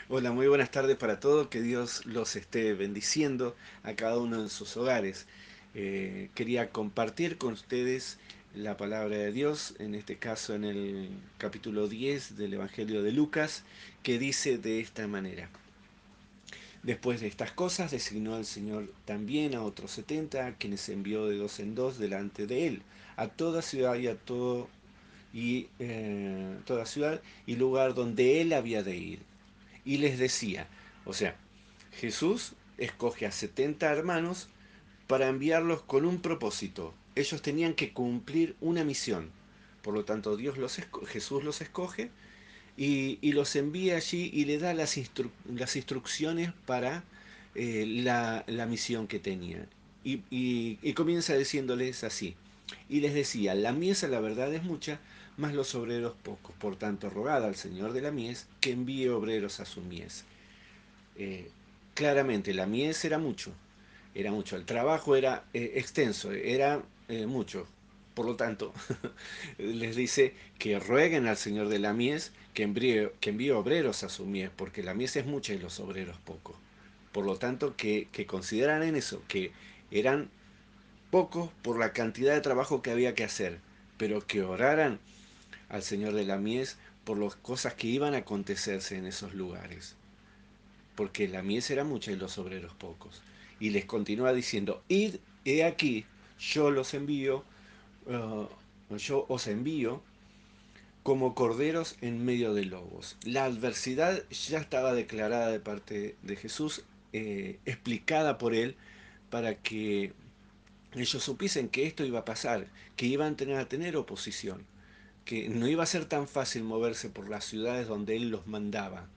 Hola, muy buenas tardes para todos. Que Dios los esté bendiciendo a cada uno en sus hogares. Quería compartir con ustedes la palabra de Dios, en este caso en el capítulo 10 del Evangelio de Lucas, que dice de esta manera. Después de estas cosas, designó al Señor también a otros 70, a quienes envió de dos en dos delante de él, a toda ciudad y a toda ciudad y lugar donde él había de ir. Y les decía, o sea, Jesús escoge a 70 hermanos para enviarlos con un propósito. Ellos tenían que cumplir una misión. Por lo tanto, Jesús los escoge y los envía allí y le da las instrucciones para la misión que tenían. Y comienza diciéndoles así. Y les decía, la mies la verdad es mucha, mas los obreros pocos. Por tanto, rogad al Señor de la mies que envíe obreros a su mies. Eh, Claramente, la mies era mucho. El trabajo era extenso, era mucho. Por lo tanto, les dice que rueguen al Señor de la mies que envíe obreros a su mies, porque la mies es mucha y los obreros pocos. Por lo tanto, que consideraran en eso, que eran pocos por la cantidad de trabajo que había que hacer, pero que oraran al Señor de la mies por las cosas que iban a acontecerse en esos lugares, porque la mies era mucha y los obreros pocos. Y les continúa diciendo, id, he aquí, yo los envío, yo os envío como corderos en medio de lobos. La adversidad ya estaba declarada de parte de Jesús, explicada por él, para que ellos supiesen que esto iba a pasar, que iban a tener oposición, que no iba a ser tan fácil moverse por las ciudades donde él los mandaba.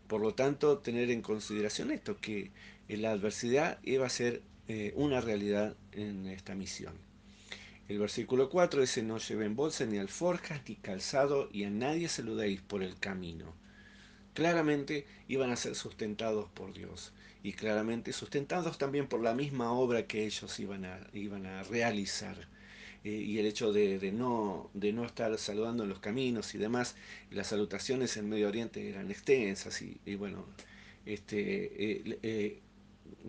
Por lo tanto, tener en consideración esto, que la adversidad iba a ser una realidad en esta misión. El versículo 4 dice, no lleven bolsa ni alforjas ni calzado y a nadie saludéis por el camino. Claramente iban a ser sustentados por Dios y claramente sustentados también por la misma obra que ellos iban a realizar. Y el hecho de no estar saludando en los caminos y demás, las salutaciones en Medio Oriente eran extensas y bueno,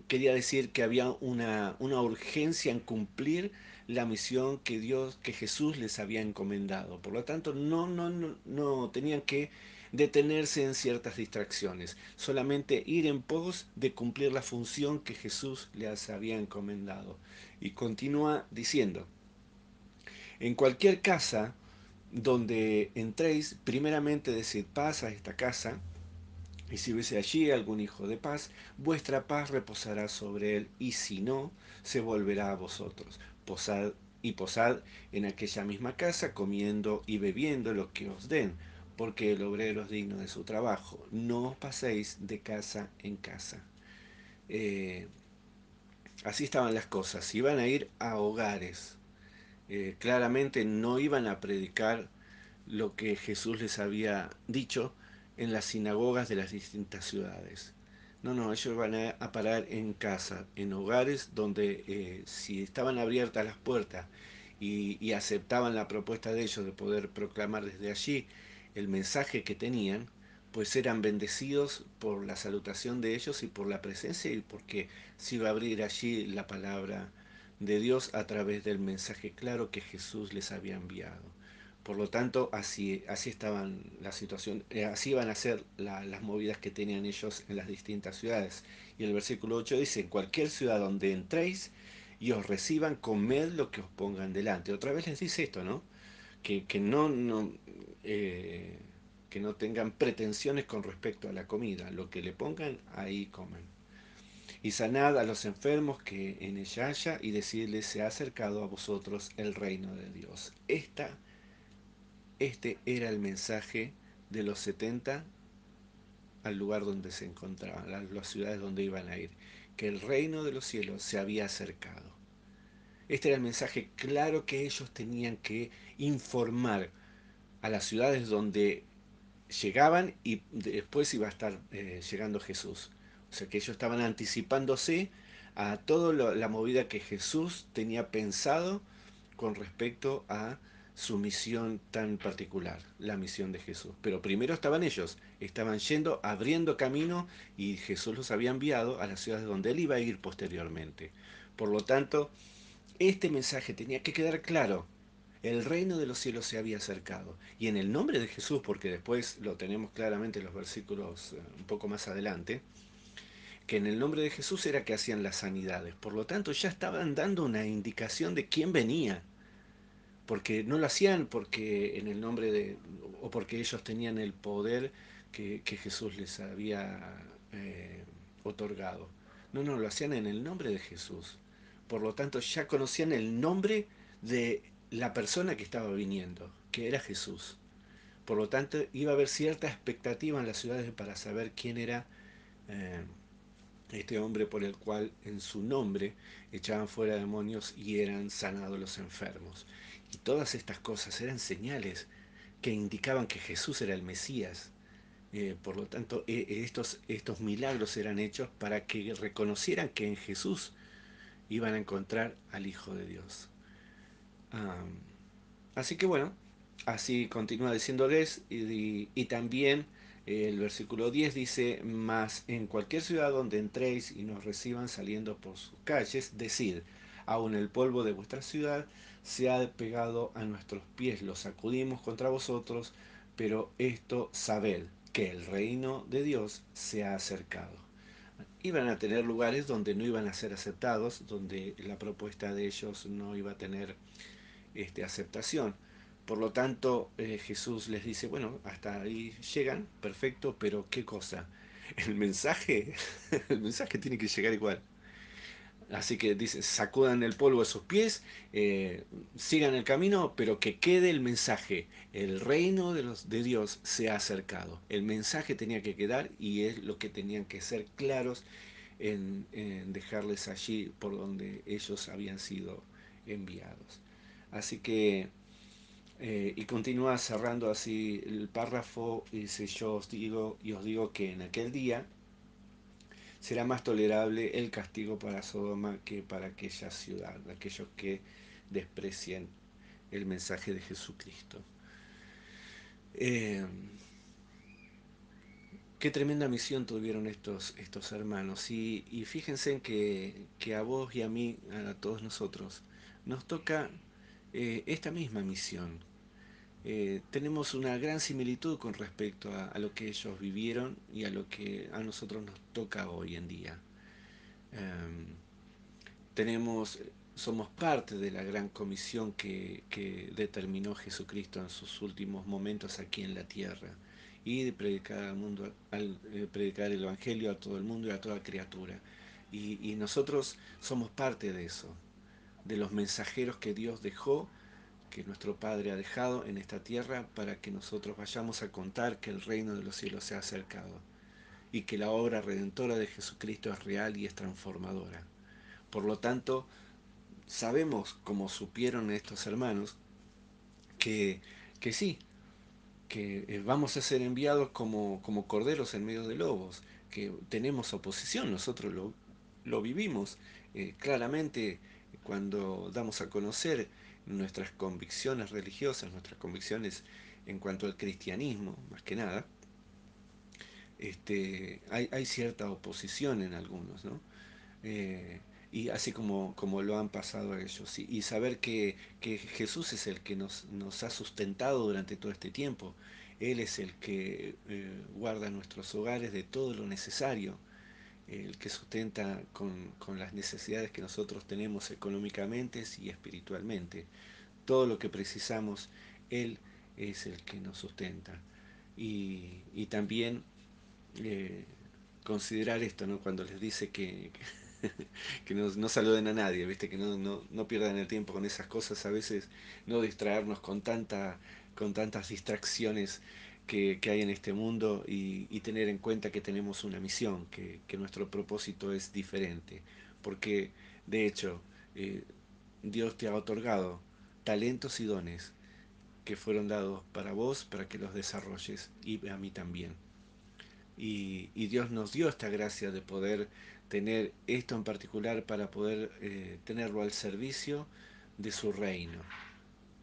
quería decir que había una urgencia en cumplir la misión que Jesús les había encomendado. Por lo tanto, no tenían que detenerse en ciertas distracciones, solamente ir en pos de cumplir la función que Jesús les había encomendado. Y continúa diciendo, en cualquier casa donde entréis, primeramente decid paz a esta casa, y si hubiese allí algún hijo de paz, vuestra paz reposará sobre él, y si no, se volverá a vosotros. Posad en aquella misma casa, comiendo y bebiendo lo que os den, porque el obrero es digno de su trabajo. No os paséis de casa en casa. Eh, Así estaban las cosas. Iban a ir a hogares. Claramente no iban a predicar lo que Jesús les había dicho en las sinagogas de las distintas ciudades. No, ellos van a parar en casa, en hogares donde si estaban abiertas las puertas y aceptaban la propuesta de ellos de poder proclamar desde allí el mensaje que tenían, pues eran bendecidos por la salutación de ellos y por la presencia y porque se iba a abrir allí la palabra de Dios a través del mensaje claro que Jesús les había enviado. Por lo tanto, así estaban la situación, así iban a ser las movidas que tenían ellos en las distintas ciudades. Y el versículo 8 dice, en cualquier ciudad donde entréis y os reciban, comed lo que os pongan delante. Otra vez les dice esto, ¿no? Que eh, que no tengan pretensiones con respecto a la comida. Lo que le pongan, ahí comen. Y sanad a los enfermos que en ella haya y decirles, se ha acercado a vosotros el reino de Dios. Este era el mensaje de los 70 al lugar donde se encontraban, a las ciudades donde iban a ir, que el reino de los cielos se había acercado. Este era el mensaje claro que ellos tenían que informar a las ciudades donde llegaban y después iba a estar llegando Jesús. O sea que ellos estaban anticipándose a toda la movida que Jesús tenía pensado con respecto a su misión tan particular, la misión de Jesús. Pero primero estaban ellos, estaban yendo, abriendo camino y Jesús los había enviado a las ciudades donde él iba a ir posteriormente. Por lo tanto, este mensaje tenía que quedar claro. El reino de los cielos se había acercado. Y en el nombre de Jesús, porque después lo tenemos claramente en los versículos un poco más adelante, que en el nombre de Jesús era que hacían las sanidades. Por lo tanto, ya estaban dando una indicación de quién venía. Porque no lo hacían porque en el nombre de, o porque ellos tenían el poder que Jesús les había eh, otorgado. No, no, lo hacían en el nombre de Jesús. Por lo tanto, ya conocían el nombre de la persona que estaba viniendo, que era Jesús. Por lo tanto, iba a haber cierta expectativa en las ciudades para saber quién era eh, este hombre por el cual en su nombre echaban fuera demonios y eran sanados los enfermos. Y todas estas cosas eran señales que indicaban que Jesús era el Mesías. Por lo tanto, estos milagros eran hechos para que reconocieran que en Jesús iban a encontrar al Hijo de Dios. Um, Así que bueno, así continúa diciéndoles y también el versículo 10 dice, mas en cualquier ciudad donde entréis y nos reciban saliendo por sus calles, decid, aun el polvo de vuestra ciudad se ha pegado a nuestros pies, lo sacudimos contra vosotros, pero esto sabed, que el reino de Dios se ha acercado. Iban a tener lugares donde no iban a ser aceptados, donde la propuesta de ellos no iba a tener aceptación. Por lo tanto, Jesús les dice, bueno, hasta ahí llegan, perfecto, pero ¿qué cosa? El mensaje, el mensaje tiene que llegar igual. Así que dice, sacudan el polvo de sus pies, eh, sigan el camino, pero que quede el mensaje. El reino de Dios se ha acercado. El mensaje tenía que quedar y es lo que tenían que ser claros en dejarles allí por donde ellos habían sido enviados. Así que y continúa cerrando así el párrafo, y dice, yo os digo que en aquel día será más tolerable el castigo para Sodoma que para aquella ciudad, aquellos que desprecian el mensaje de Jesucristo. Eh, Qué tremenda misión tuvieron estos hermanos. Y fíjense en que a vos y a mí, a todos nosotros, nos toca esta misma misión. Tenemos una gran similitud con respecto a lo que ellos vivieron y a lo que a nosotros nos toca hoy en día. Eh, tenemos, somos parte de la gran comisión que determinó Jesucristo en sus últimos momentos aquí en la tierra y de predicar al mundo, predicar el evangelio a todo el mundo y a toda criatura. Y nosotros somos parte de eso, de los mensajeros que Dios dejó, que nuestro Padre ha dejado en esta tierra para que nosotros vayamos a contar que el reino de los cielos se ha acercado y que la obra redentora de Jesucristo es real y es transformadora. Por lo tanto, sabemos, como supieron estos hermanos, que, que sí, que vamos a ser enviados como corderos en medio de lobos, que tenemos oposición, nosotros lo vivimos claramente cuando damos a conocer nuestras convicciones religiosas, nuestras convicciones en cuanto al cristianismo, más que nada, hay cierta oposición en algunos, ¿no? Eh, y así como lo han pasado a ellos. Y saber que Jesús es el que nos ha sustentado durante todo este tiempo. Él es el que guarda nuestros hogares de todo lo necesario, el que sustenta con las necesidades que nosotros tenemos económicamente y espiritualmente. Todo lo que precisamos, Él es el que nos sustenta. Y también eh, considerar esto, ¿no? Cuando les dice que no saluden a nadie, ¿viste? Que no pierdan el tiempo con esas cosas, a veces no distraernos con tantas distracciones que hay en este mundo y tener en cuenta que tenemos una misión, que nuestro propósito es diferente, porque de hecho Dios te ha otorgado talentos y dones que fueron dados para vos, para que los desarrolles y a mí también. Y Dios nos dio esta gracia de poder tener esto en particular para poder tenerlo al servicio de su reino,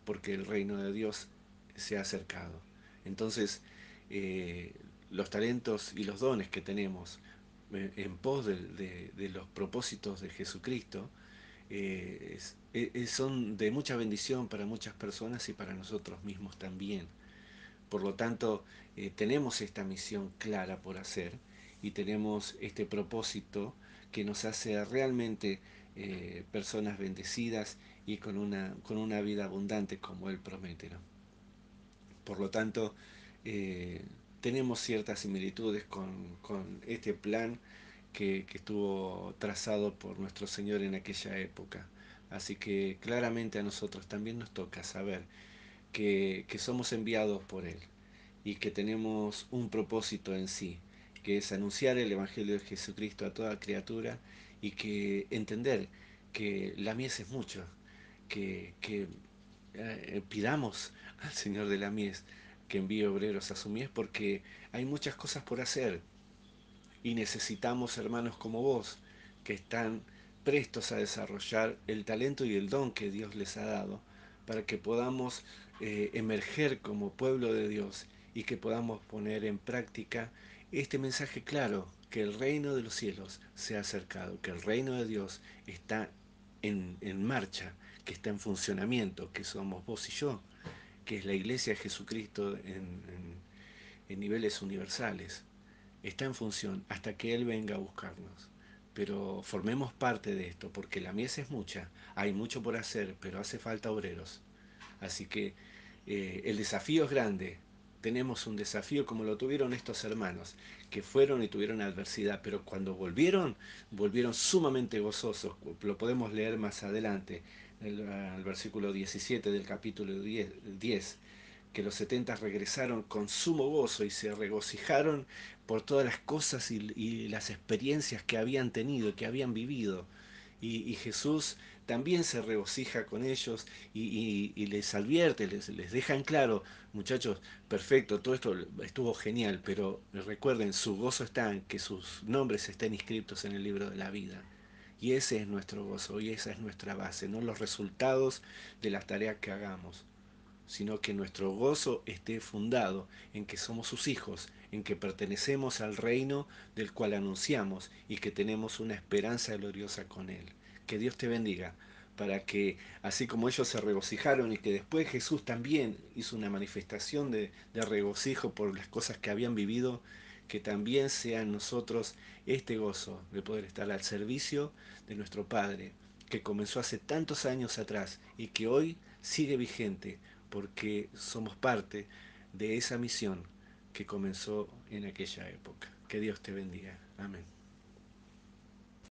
porque el reino de Dios se ha acercado. Entonces, eh, los talentos y los dones que tenemos en pos de los propósitos de Jesucristo, son de mucha bendición para muchas personas y para nosotros mismos también. Por lo tanto, tenemos esta misión clara por hacer y tenemos este propósito que nos hace realmente personas bendecidas y con una vida abundante como Él promete, ¿no? Por lo tanto, eh, tenemos ciertas similitudes con este plan que estuvo trazado por nuestro Señor en aquella época. Así que claramente a nosotros también nos toca saber que somos enviados por Él y que tenemos un propósito en sí, que es anunciar el Evangelio de Jesucristo a toda criatura y que entender que la mies es mucho, que pidamos al Señor de la mies que envíe obreros a su mies porque hay muchas cosas por hacer y necesitamos hermanos como vos que están prestos a desarrollar el talento y el don que Dios les ha dado para que podamos emerger como pueblo de Dios y que podamos poner en práctica este mensaje claro, que el reino de los cielos se ha acercado, que el reino de Dios está en marcha, que está en funcionamiento, que somos vos y yo, que es la iglesia de Jesucristo en niveles universales. Está en función hasta que Él venga a buscarnos. Pero formemos parte de esto, porque la mies es mucha, hay mucho por hacer, pero hace falta obreros. Así que el desafío es grande. Tenemos un desafío como lo tuvieron estos hermanos, que fueron y tuvieron adversidad, pero cuando volvieron, volvieron sumamente gozosos. Lo podemos leer más adelante, el versículo 17 del capítulo 10, que los 70 regresaron con sumo gozo y se regocijaron por todas las cosas y las experiencias que habían tenido, que habían vivido. Y Jesús también se regocija con ellos y les advierte, les deja en claro, muchachos, perfecto, todo esto estuvo genial, pero recuerden, su gozo está en que sus nombres estén inscritos en el libro de la vida. Y ese es nuestro gozo y esa es nuestra base, no los resultados de las tareas que hagamos, sino que nuestro gozo esté fundado en que somos sus hijos, en que pertenecemos al reino del cual anunciamos y que tenemos una esperanza gloriosa con Él. Que Dios te bendiga, para que así como ellos se regocijaron y que después Jesús también hizo una manifestación de regocijo por las cosas que habían vivido, que también sea en nosotros este gozo de poder estar al servicio de nuestro Padre, que comenzó hace tantos años atrás y que hoy sigue vigente porque somos parte de esa misión que comenzó en aquella época. Que Dios te bendiga. Amén.